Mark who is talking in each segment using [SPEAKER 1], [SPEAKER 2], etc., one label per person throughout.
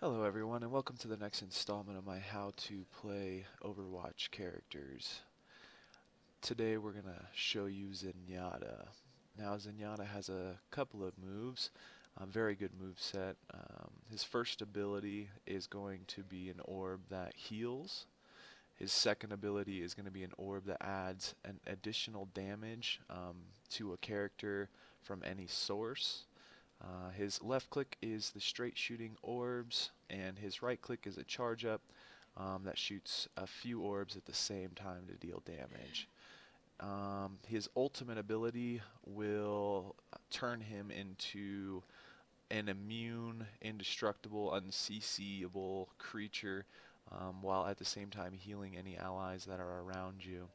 [SPEAKER 1] Hello everyone and welcome to the next installment of my How to Play Overwatch characters. Today we're going to show you Zenyatta. Now Zenyatta has a couple of moves, a very good move set. His first ability is going to be an orb that heals. His second ability is going to be an orb that adds an additional damage to a character from any source. His left click is the straight shooting orbs, and his right click is a charge up that shoots a few orbs at the same time to deal damage. His ultimate ability will turn him into an immune, indestructible, unCCable creature while at the same time healing any allies that are around you.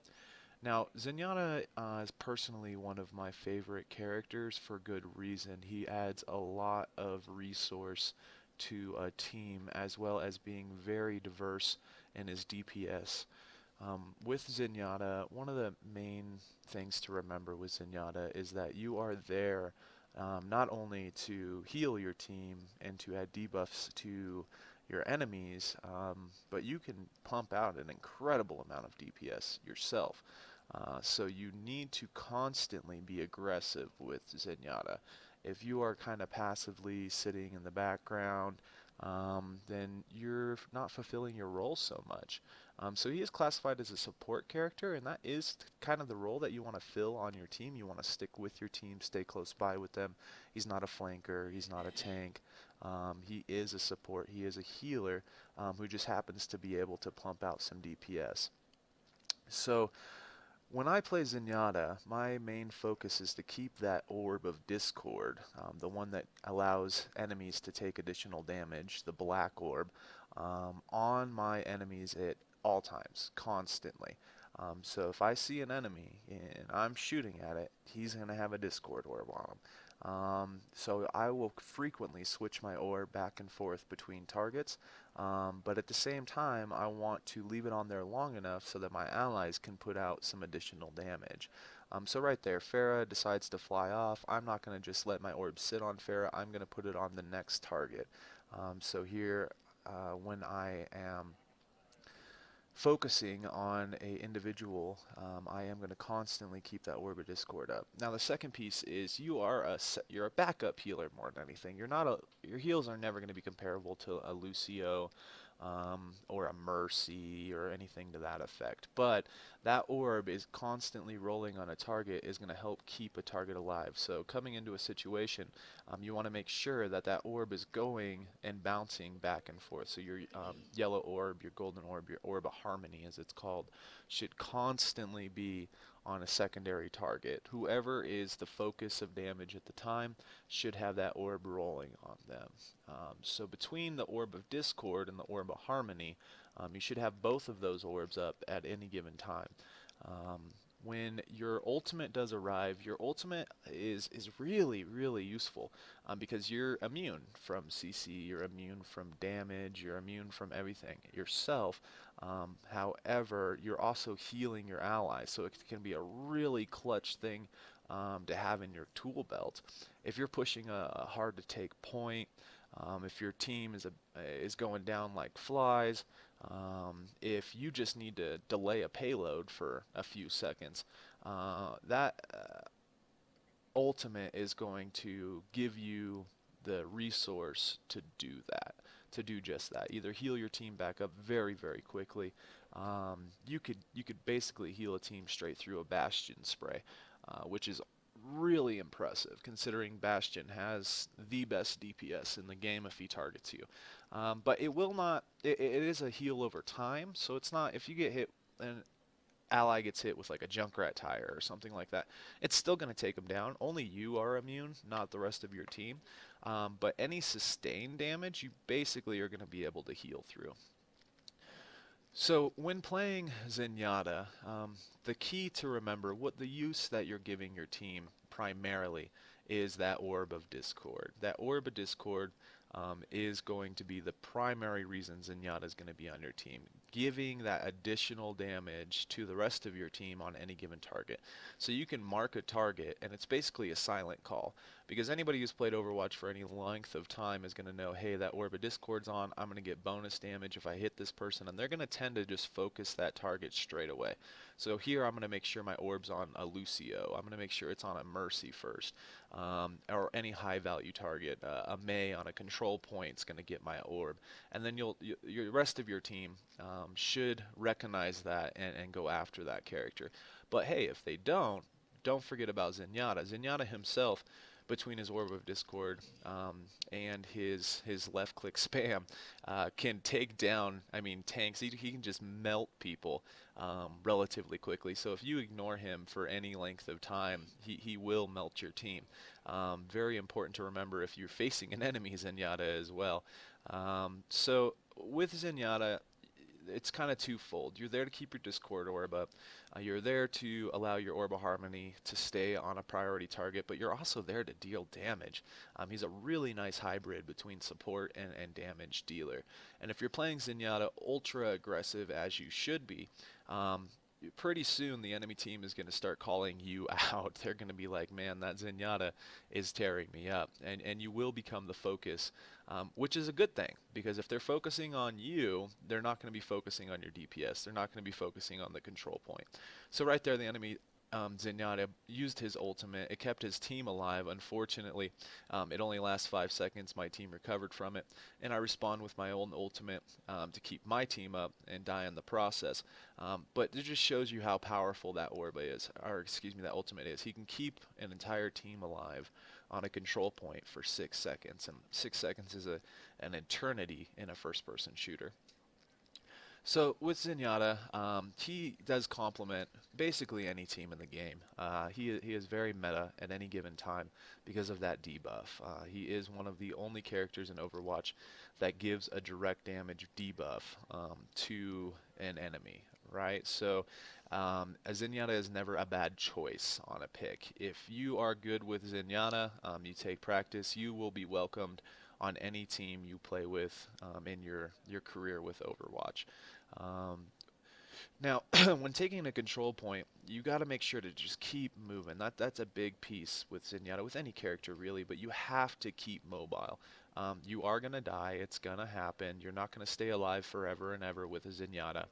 [SPEAKER 1] Now, Zenyatta is personally one of my favorite characters for good reason. He adds a lot of resource to a team as well as being very diverse in his DPS. With Zenyatta, one of the main things to remember with Zenyatta is that you are there not only to heal your team and to add debuffs to your enemies, but you can pump out an incredible amount of DPS yourself. So you need to constantly be aggressive with Zenyatta. If you are kind of passively sitting in the background, then you're not fulfilling your role so much. So he is classified as a support character, and that is kind of the role that you want to fill on your team. You want to stick with your team, stay close by with them. He's not a flanker, he's not a tank. He is a support, he is a healer who just happens to be able to plump out some DPS. So when I play Zenyatta, my main focus is to keep that Orb of Discord, the one that allows enemies to take additional damage, the black orb, on my enemies at all times, constantly. So if I see an enemy and I'm shooting at it, he's going to have a Discord orb on him. So I will frequently switch my orb back and forth between targets, but at the same time I want to leave it on there long enough so that my allies can put out some additional damage. So right there, Pharah decides to fly off. I'm not going to just let my orb sit on Pharah, I'm going to put it on the next target. So here, when I am focusing on a individual, I am going to constantly keep that Orb of Discord up. Now the second piece is you're a backup healer more than anything. Your heals are never going to be comparable to a Lucio or a Mercy or anything to that effect. But that orb is constantly rolling on a target is going to help keep a target alive. So coming into a situation, you want to make sure that that orb is going and bouncing back and forth. So your yellow orb, your golden orb, your orb of harmony as it's called, should constantly be on a secondary target. Whoever is the focus of damage at the time should have that orb rolling on them. So between the Orb of Discord and the Orb of Harmony, you should have both of those orbs up at any given time. When your ultimate does arrive, your ultimate is really, really useful because you're immune from CC, you're immune from damage, you're immune from everything yourself. However, you're also healing your allies, so it can be a really clutch thing to have in your tool belt. If you're pushing a hard to take point, if your team is going down like flies, if you just need to delay a payload for a few seconds, that ultimate is going to give you the resource to do that, to do just that. Either heal your team back up very, very quickly. You could basically heal a team straight through a Bastion spray, which is really impressive considering Bastion has the best DPS in the game if he targets you. But it will not, it is a heal over time, so it's not, if you get hit, an ally gets hit with like a Junkrat tire or something like that, it's still going to take them down. Only you are immune, not the rest of your team. But any sustained damage, you basically are going to be able to heal through. So when playing Zenyatta, the key to remember, what the use that you're giving your team primarily is that Orb of Discord. That Orb of Discord is going to be the primary reason Zenyatta is going to be on your team, giving that additional damage to the rest of your team on any given target. So you can mark a target, and it's basically a silent call, because anybody who's played Overwatch for any length of time is going to know, hey, that Orb of Discord's on, I'm going to get bonus damage if I hit this person, and they're going to tend to just focus that target straight away. So here I'm going to make sure my orb's on a Lucio. I'm going to make sure it's on a Mercy first, or any high value target. A Mei on a control point is going to get my orb, and then your rest of your team should recognize that and go after that character. But hey, if they don't forget about Zenyatta. Zenyatta himself, between his Orb of Discord and his left click spam, can take down, I mean, tanks. He can just melt people relatively quickly. So if you ignore him for any length of time, he will melt your team. Very important to remember if you're facing an enemy Zenyatta as well. So with Zenyatta, it's kind of twofold. You're there to keep your Discord orb up. You're there to allow your Orb of Harmony to stay on a priority target, but you're also there to deal damage. He's a really nice hybrid between support and damage dealer. And if you're playing Zenyatta ultra aggressive, as you should be, pretty soon the enemy team is going to start calling you out. They're going to be like, man, that Zenyatta is tearing me up. And you will become the focus, which is a good thing, because if they're focusing on you, they're not going to be focusing on your DPS. They're not going to be focusing on the control point. So right there, the enemy Zenyatta used his ultimate. It kept his team alive. Unfortunately, it only lasts 5 seconds. My team recovered from it, and I respond with my own ultimate to keep my team up and die in the process. But it just shows you how powerful that orb is, or excuse me, that ultimate is. He can keep an entire team alive on a control point for 6 seconds, and 6 seconds is an eternity in a first-person shooter. So with Zenyatta, he does complement basically any team in the game. He is very meta at any given time because of that debuff. He is one of the only characters in Overwatch that gives a direct damage debuff to an enemy, right? So a Zenyatta is never a bad choice on a pick. If you are good with Zenyatta, you take practice, you will be welcomed on any team you play with in your career with Overwatch. Um, Now, when taking a control point, you got to make sure to just keep moving. That's a big piece with Zenyatta, with any character really, but you have to keep mobile. You are going to die. It's going to happen. You're not going to stay alive forever and ever with a Zenyatta.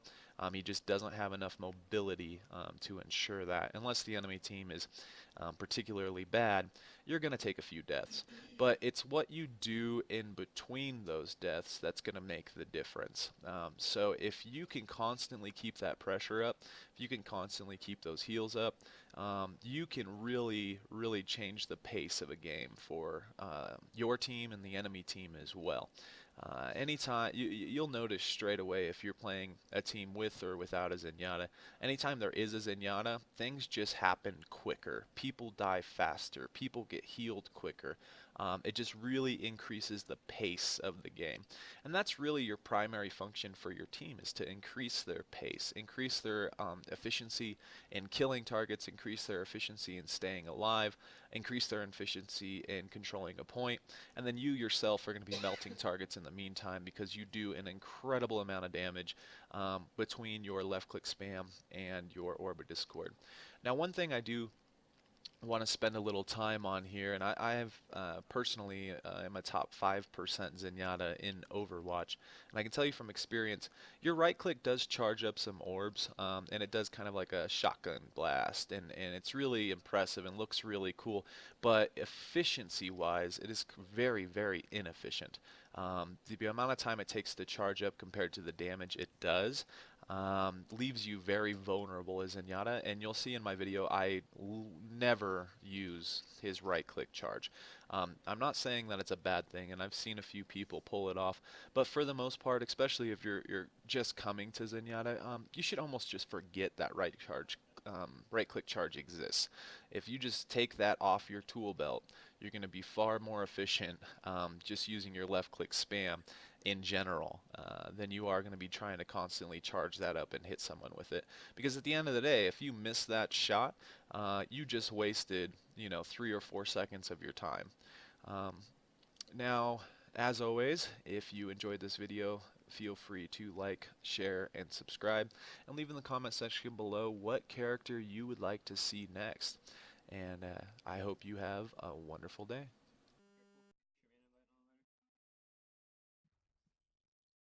[SPEAKER 1] He just doesn't have enough mobility to ensure that. Unless the enemy team is particularly bad, you're going to take a few deaths. But it's what you do in between those deaths that's going to make the difference. So if you can constantly keep that pressure up, if you can constantly keep those heals up, you can really, really change the pace of a game for your team and the enemy team as well. Anytime you'll notice straight away if you're playing a team with or without a Zenyatta. Anytime there is a Zenyatta, things just happen quicker. People die faster. People get healed quicker. It just really increases the pace of the game, and that's really your primary function for your team, is to increase their pace, increase their efficiency in killing targets, increase their efficiency in staying alive, increase their efficiency in controlling a point, and then you yourself are going to be melting targets in the meantime, because you do an incredible amount of damage between your left click spam and your Orb of Discord. Now, one thing I do want to spend a little time on here, and I have personally am a top 5% Zenyatta in Overwatch, and I can tell you from experience, your right click does charge up some orbs, and it does kind of like a shotgun blast, and it's really impressive and looks really cool, but efficiency wise it is very, very inefficient. The amount of time it takes to charge up compared to the damage it does leaves you very vulnerable as Zenyatta, and you'll see in my video I never use his right click charge. I'm not saying that it's a bad thing, and I've seen a few people pull it off, but for the most part, especially if you're just coming to Zenyatta, you should almost just forget that right click charge exists. If you just take that off your tool belt, you're going to be far more efficient just using your left click spam in general than you are going to be trying to constantly charge that up and hit someone with it. Because at the end of the day, if you miss that shot, you just wasted 3 or 4 seconds of your time. Now, As always, if you enjoyed this video, feel free to like, share, and subscribe, and leave in the comment section below what character you would like to see next. And I hope you have a wonderful day.